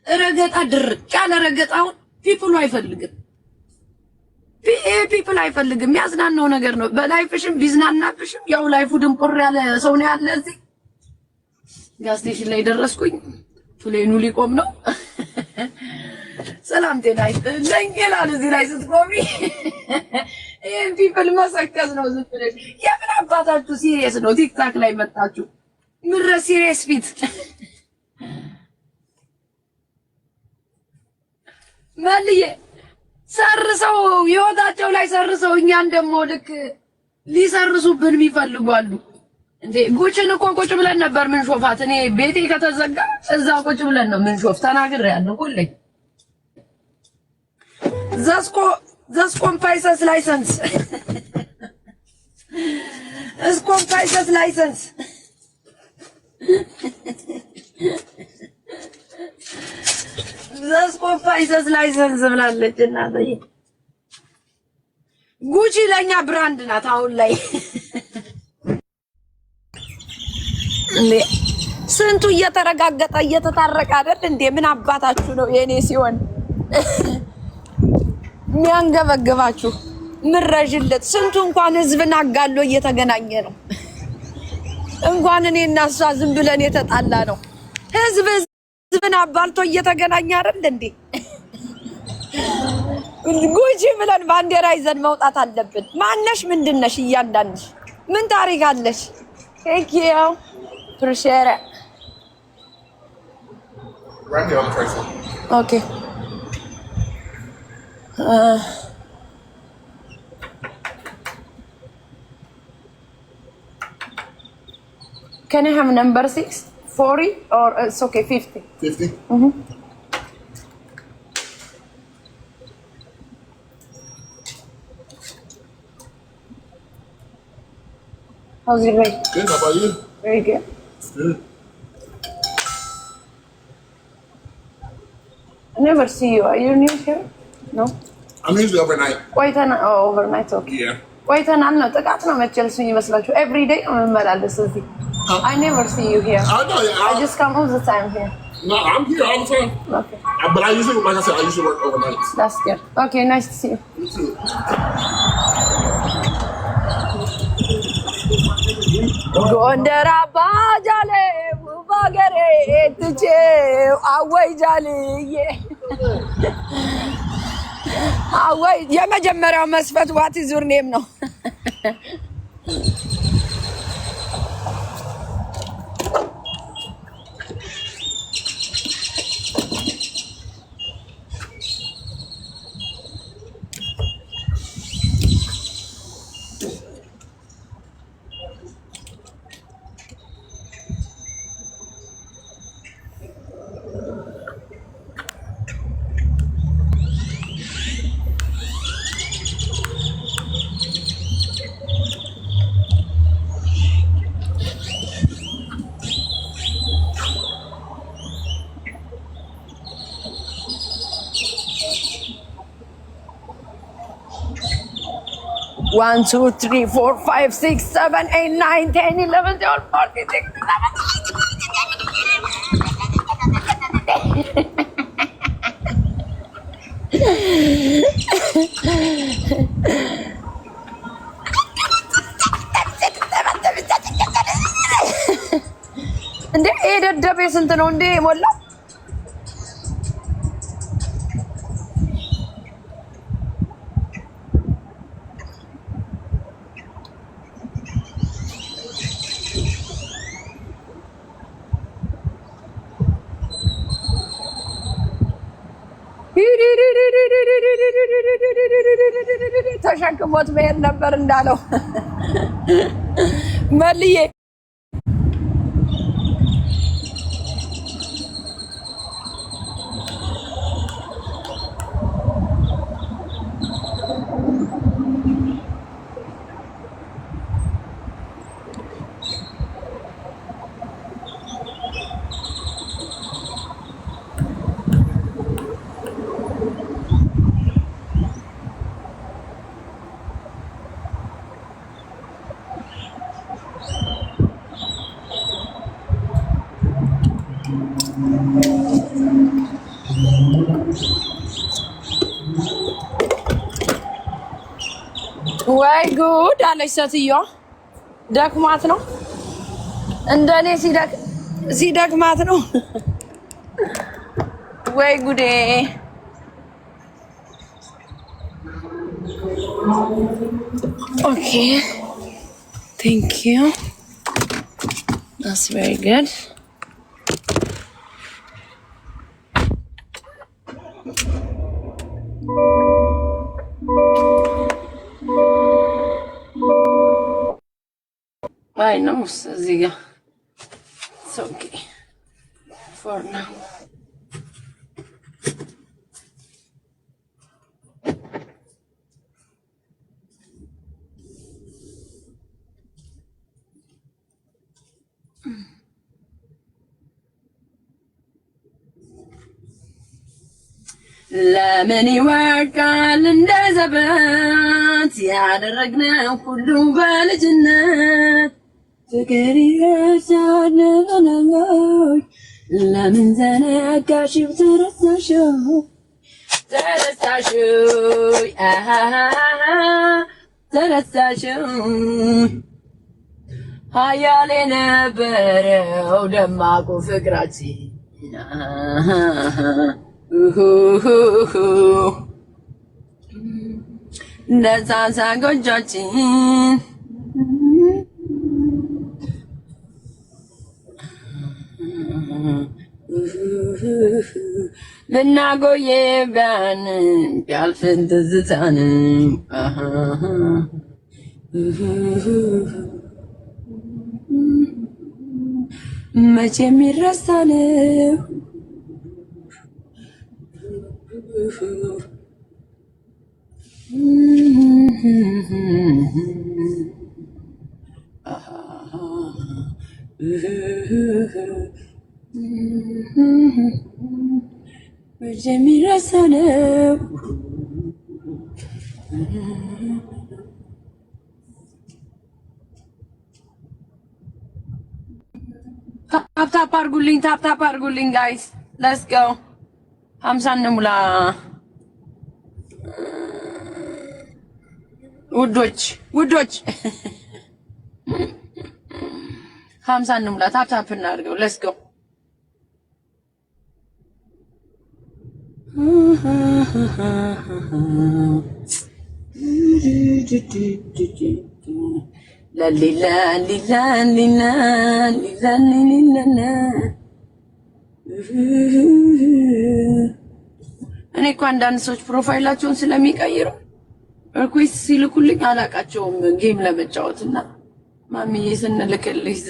ረገጣ ድርቅ ያለ ረገጣውን ፒፕሉ አይፈልግም። ፒፕል አይፈልግም። የሚያዝናናው ነገር ነው። በላይፍሽም ቢዝናናብሽም ያው ላይፉ ድንቁር ያለ ሰው ነው ያለ። እዚህ ጋዝ ስቴሽን ላይ ደረስኩኝ። ፕሌኑ ሊቆም ነው። ሰላም ጤና ይስጥልኝ ይላል እዚህ ላይ ስትቆሚ። ይሄን ፒፕል መሰከስ ነው ዝም ብለሽ። የምን አባታችሁ ሲሪየስ ነው ቲክታክ ላይ መጣችሁ? ምረ ሲሪየስ ፊት መልዬ ሰርሰው ህይወታቸው ላይ ሰርሰው እኛን ደግሞ ልክ ሊሰርሱብን ይፈልጋሉ እንዴ። ጉችን እኮ ቁጭ ብለን ነበር ምን ሾፋት። እኔ ቤቴ ከተዘጋ እዛ ቁጭ ብለን ነው ምን ሾፍ ተናግሬያለሁ። ሁሌ ዘስኮምፓይሰስ ላይሰንስ እስኮምፓይሰስ ላይሰንስ ዘስኮምፓይሰስ ላይሰንስ ብላለች እናትዬ። ጉቺ ለኛ ብራንድ ናት አሁን ላይ። እንዴ ስንቱ እየተረጋገጠ እየተታረቀ አይደል እንዴ? ምን አባታችሁ ነው የኔ ሲሆን የሚያንገበግባችሁ ምረጅለት። ስንቱ እንኳን ህዝብን አጋሎ እየተገናኘ ነው። እንኳን እኔ እና እሷ ዝም ብለን የተጣላ ነው። ህዝብን አባልቶ እየተገናኘ አይደል እንዴ? ጉቺ ብለን ባንዲራ ይዘን መውጣት አለብን። ማነሽ? ምንድነሽ? እያንዳንድሽ ምን ታሪክ አለሽ? ቴንኪው ፕሪሼር ኦኬ Can I have number 6? 40 or it's okay 50? 50? How's your weight? Good, how about you? Very good. Good. I never see you. Are you new here? No? I'm usually overnight. Wait an overnight, okay. Yeah. Wait an no, ጥቃት ነው መቸልሱ ይመስላችሁ። Every day I'm መመላለስ እዚህ. I never see you here. I know, yeah. I just come all the time here. No, I'm here all the time. Okay. But I usually, like I said, I usually work overnight. That's good. Okay, nice to see you. You too. ጎንደር አባጃሌ ውባገሬ ትቼው አወይ ጃልዬ አወይ የመጀመሪያው መስፈት ዋት ኢዝ ዩር ኔም ነው። One, two, three, four, five, six, seven, eight, nine, 10, 11, 12, 14, 16. እንዴ ደደቤ ስንት ነው እንዴ ሞላ? ተሸክሞት መሄድ ነበር እንዳለው መልዬ። ወይ ጉድ አለች ሴትዮዋ። ደክሟት ነው እንደኔ ሲደክማት ነው። ወይ ጉዴ። ኦኬ ቴንክ ዩ that's very good. I know, Ziga. It's okay for now. ለምን ይወርቃል እንደ ዘበት ያደረግነው ሁሉ በልጅነት ፍቅር ይረሳል ለምን ዘነጋሽው ተረሳሽው ሀያል የነበረው ደማቁ ፍቅራችን ደሳሳ ጎጆችን ብናቆየ ቢያልፍን ትዝታን መቼ የሚረሳ ነው። መቼ የሚረሳ ነው። ታፕ አድርጉልኝ ጋይስ ሌትስ ጎ 50 እንሙላ ውዶች 50 እንሙላ። ታፕ እናድርገው ሌትስ ጎ ላሊላ እኔ እኮ አንዳንድ ሰዎች ፕሮፋይላቸውን ስለሚቀይሩ ሪኩዌስት ሲልኩልኝ አላቃቸውም ጌም ለመጫወትና ማሚዬ ስንልክልሽ